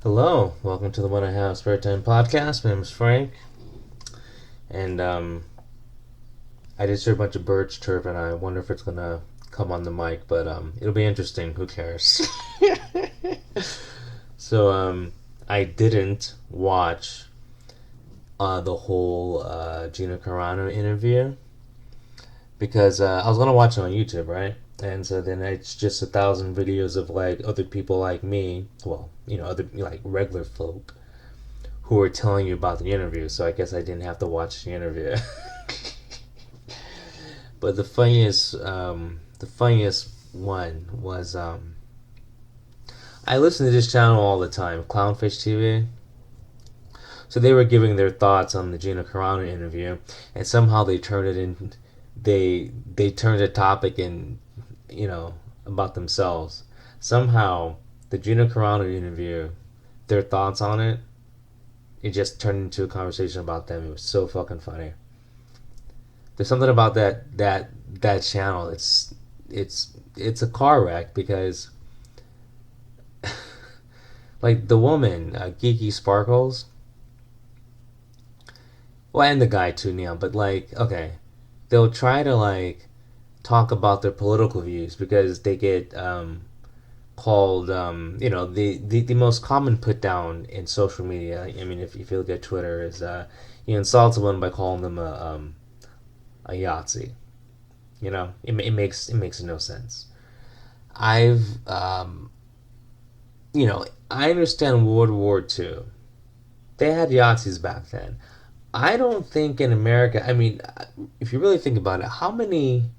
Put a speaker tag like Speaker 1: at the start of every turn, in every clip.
Speaker 1: Hello, welcome to the When I Have Spare Time podcast. My name is Frank, and I just heard a bunch of birds chirp, and I wonder if it's gonna come on the mic, but it'll be interesting. Who cares? so I didn't watch the whole Gina Carano interview because I was gonna watch it on YouTube, right? And so then it's just 1,000 videos of like other people like me, well, other like regular folk who were telling you about the interview. So I guess I didn't have to watch the interview. But the funniest one was I listen to this channel all the time, Clownfish TV. So they were giving their thoughts on the Gina Carano interview, and somehow they turned it in. They turned the topic in, about themselves. Somehow the Gina Carano interview, their thoughts on it, it just turned into a conversation about them. It was so fucking funny. There's something about that channel. It's a car wreck because like the woman, Geeky Sparkles, well, and the guy too, Neil. But like, okay, they'll try to like talk about their political views because they get called, the most common put down in social media. I mean, if you look at Twitter, is you insult someone by calling them a yahtzee. It makes no sense. I've I understand World War II. They had yahtzees back then. I don't think in America. I mean, if you really think about it, how many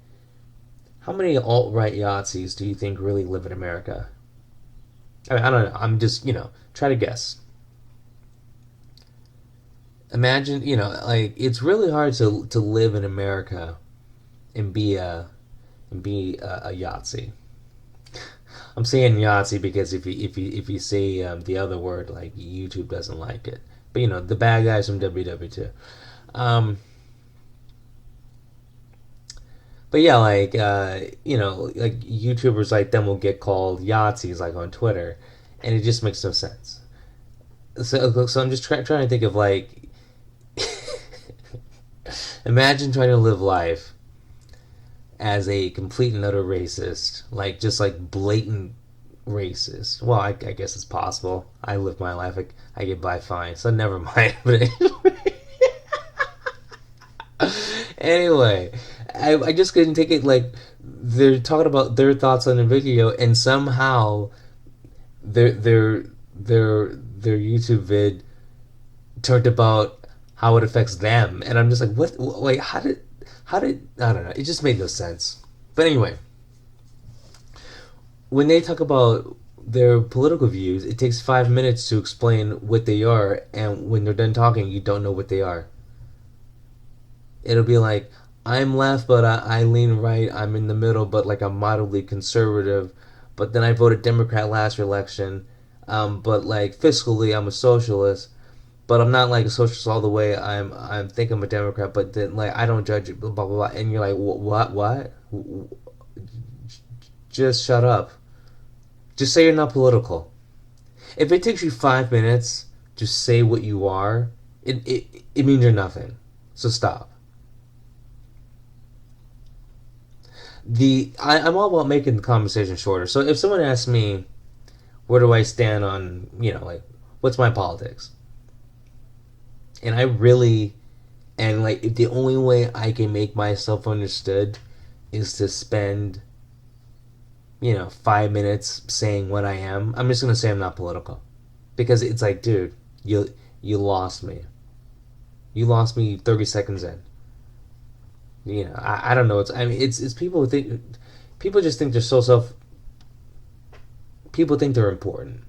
Speaker 1: alt right yahtzees do you think really live in America? I mean, I don't know. I'm just try to guess. Imagine like it's really hard to live in America and be a Yahtzee. I'm saying Yahtzee because if you say the other word, like YouTube doesn't like it. But the bad guys from WW2. Um, but yeah, like like YouTubers like them will get called Yahtzees like on Twitter, and it just makes no sense. So I'm just trying to think of like, imagine trying to live life as a complete and utter racist, like just like blatant racist. Well, I guess it's possible. I live my life. I get by fine, so never mind. But anyway, I just couldn't take it. Like they're talking about their thoughts on the video, and somehow their their their YouTube vid turned about how it affects them, and I'm just like, what? Like, how did I don't know? It just made no sense. But anyway, when they talk about their political views, it takes 5 minutes to explain what they are, and when they're done talking, you don't know what they are. It'll be like, I'm left, but I lean right. I'm in the middle, but like I'm moderately conservative. But then I voted Democrat last election. But like fiscally, I'm a socialist. But I'm not like a socialist all the way. I think I'm a Democrat, but then like I don't judge it. Blah blah blah. And you're like, what? Just shut up. Just say you're not political. If it takes you 5 minutes to say what you are, it means you're nothing. So stop. I'm all about making the conversation shorter. So if someone asks me, where do I stand on, like, what's my politics? And I really, and like, if the only way I can make myself understood is to spend, 5 minutes saying what I am, I'm just gonna say I'm not political, because it's like, dude, you lost me. You lost me 30 seconds in. I don't know. It's people who think, people just think they're so self. People think they're important.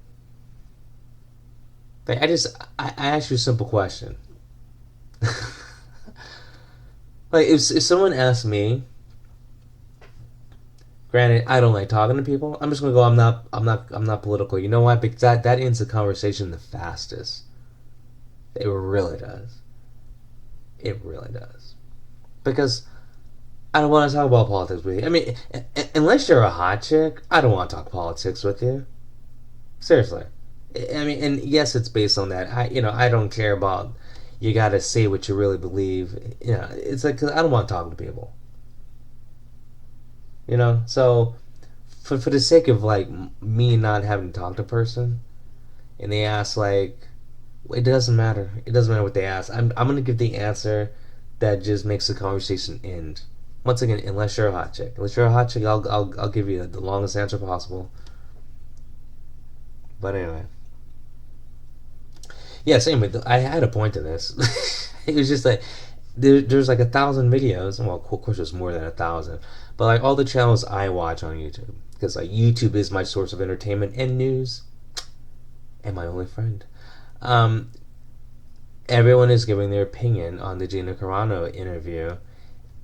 Speaker 1: Like I ask you a simple question. Like if someone asks me, granted I don't like talking to people, I'm just gonna go. I'm not political. You know why? Because that ends the conversation the fastest. It really does. It really does. Because I don't want to talk about politics with you. I mean, unless you're a hot chick, I don't want to talk politics with you. Seriously. I mean, and yes, it's based on that. I don't care about. You gotta say what you really believe. It's like 'cause I don't want to talk to people. So for the sake of like me not having to talk to a person, and they ask like, it doesn't matter. It doesn't matter what they ask. I'm gonna give the answer that just makes the conversation end. Once again, unless you're a hot chick. Unless you're a hot chick, I'll give you the longest answer possible. But anyway, yes. Anyway, I had a point to this. It was just like there's like 1,000 videos. Well, of course, there's more than 1,000. But like all the channels I watch on YouTube, because like YouTube is my source of entertainment and news, and my only friend. Um, Everyone is giving their opinion on the Gina Carano interview,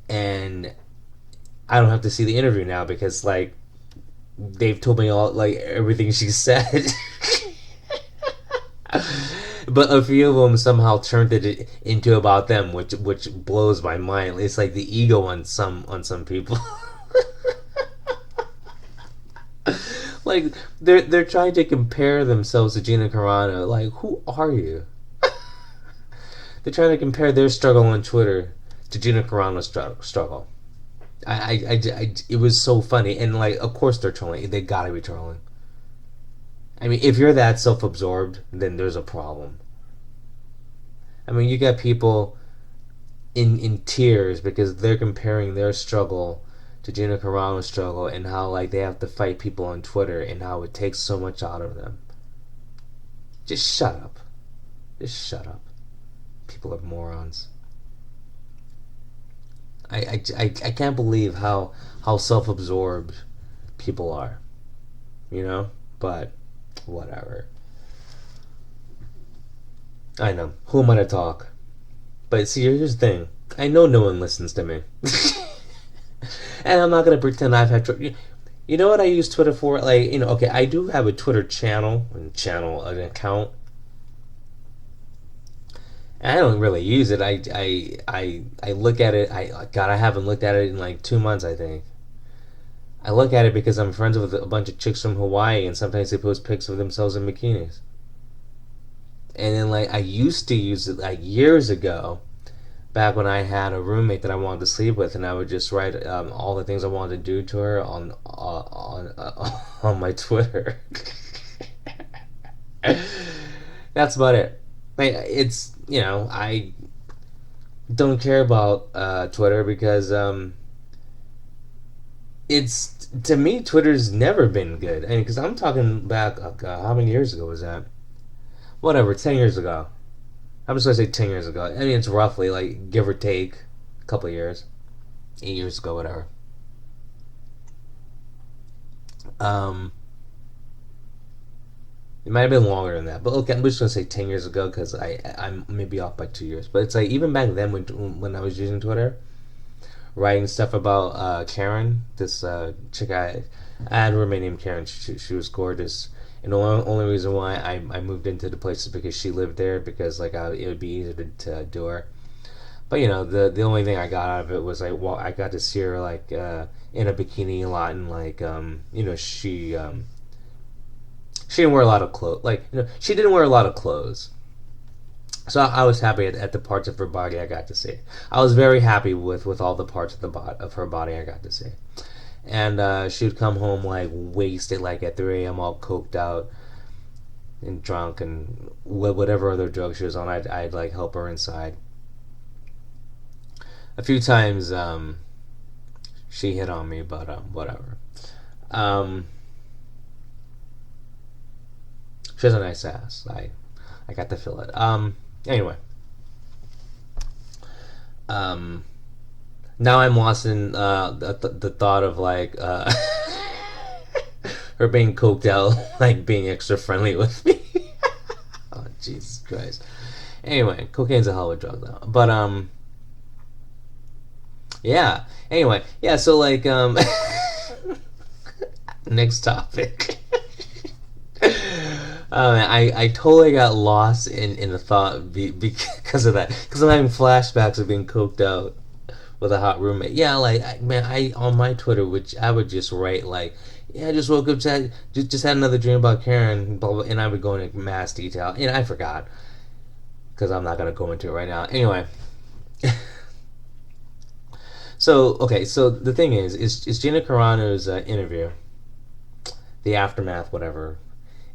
Speaker 1: and I don't have to see the interview now because like they've told me all like everything she said. But a few of them somehow turned it into about them, which blows my mind. It's like the ego on some people. Like they're trying to compare themselves to Gina Carano. Like, who are you? They're trying to compare their struggle on Twitter to Gina Carano's struggle. It was so funny, and like, of course they're trolling. They gotta be trolling. I mean, if you're that self-absorbed, then there's a problem. I mean, you got people in tears because they're comparing their struggle to Gina Carano's struggle, and how like they have to fight people on Twitter, and how it takes so much out of them. Just shut up. Just shut up. People are morons. I can't believe how self-absorbed people are. But whatever. I know. Who am I to talk? But see, here's the thing. I know no one listens to me. And I'm not gonna pretend I've had Twitter. You know what I use Twitter for? Like, okay, I do have a Twitter an account. And I don't really use it. I look at it. I haven't looked at it in like 2 months. I think I look at it because I'm friends with a bunch of chicks from Hawaii, and sometimes they post pics of themselves in bikinis. And then like I used to use it like years ago, back when I had a roommate that I wanted to sleep with, and I would just write all the things I wanted to do to her on my Twitter. That's about it. Like, I don't care about Twitter because it's to me Twitter's never been good. And because I'm talking back, oh God, how many years ago was that? Whatever, 10 years ago. I'm just gonna say 10 years ago. I mean, it's roughly like give or take a couple of years, 8 years ago, whatever. Um, it might have been longer than that, but okay, I'm just gonna say 10 years ago because I'm maybe off by 2 years. But it's like even back then when I was using Twitter, writing stuff about Karen, this chick I had a roommate named Karen. She was gorgeous. And the only reason why I moved into the place is because she lived there, because like it would be easier to do her. But the only thing I got out of it was like, well, I got to see her like in a bikini a lot, and like she didn't wear a lot of clothes. Like she didn't wear a lot of clothes. So I was happy at the parts of her body I got to see. I was very happy with all the parts of her body I got to see. And she would come home like wasted, like at 3 a.m. all coked out and drunk, and whatever other drugs she was on, I'd like help her inside. A few times she hit on me, but whatever. Um, she has a nice ass. I got to feel it. Anyway. Um, Now I'm lost in the thought of like her being coked out, like being extra friendly with me. Oh Jesus Christ! Anyway, cocaine's a hell of a drug though. But yeah. Anyway, yeah. So like next topic. I totally got lost in the thought because of that, because I'm having flashbacks of being coked out with a hot roommate. Yeah, like man, I on my Twitter, which I would just write like yeah, I just woke up, just had another dream about Karen, blah, blah, and I would go into mass detail, and I forgot because I'm not gonna go into it right now. Anyway, so okay, so the thing is Gina Carano's interview, the aftermath, whatever,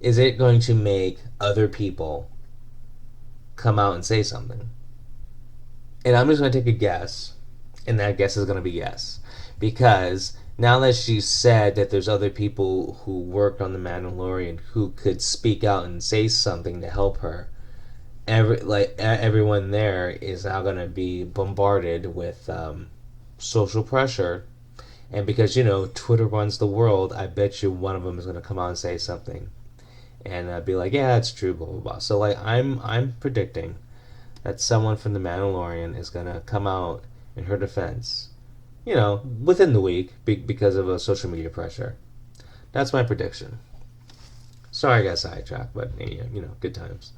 Speaker 1: is it going to make other people come out and say something? And I'm just going to take a guess, and that guess is going to be yes, because now that she's said that there's other people who worked on the Mandalorian who could speak out and say something to help her, everyone there is now going to be bombarded with social pressure, and because Twitter runs the world, I bet you one of them is going to come out and say something, and be like, yeah, it's true, blah blah blah. So like I'm predicting that someone from the Mandalorian is going to come out in her defense, within the week because of a social media pressure. That's my prediction. Sorry I got sidetracked, but good times.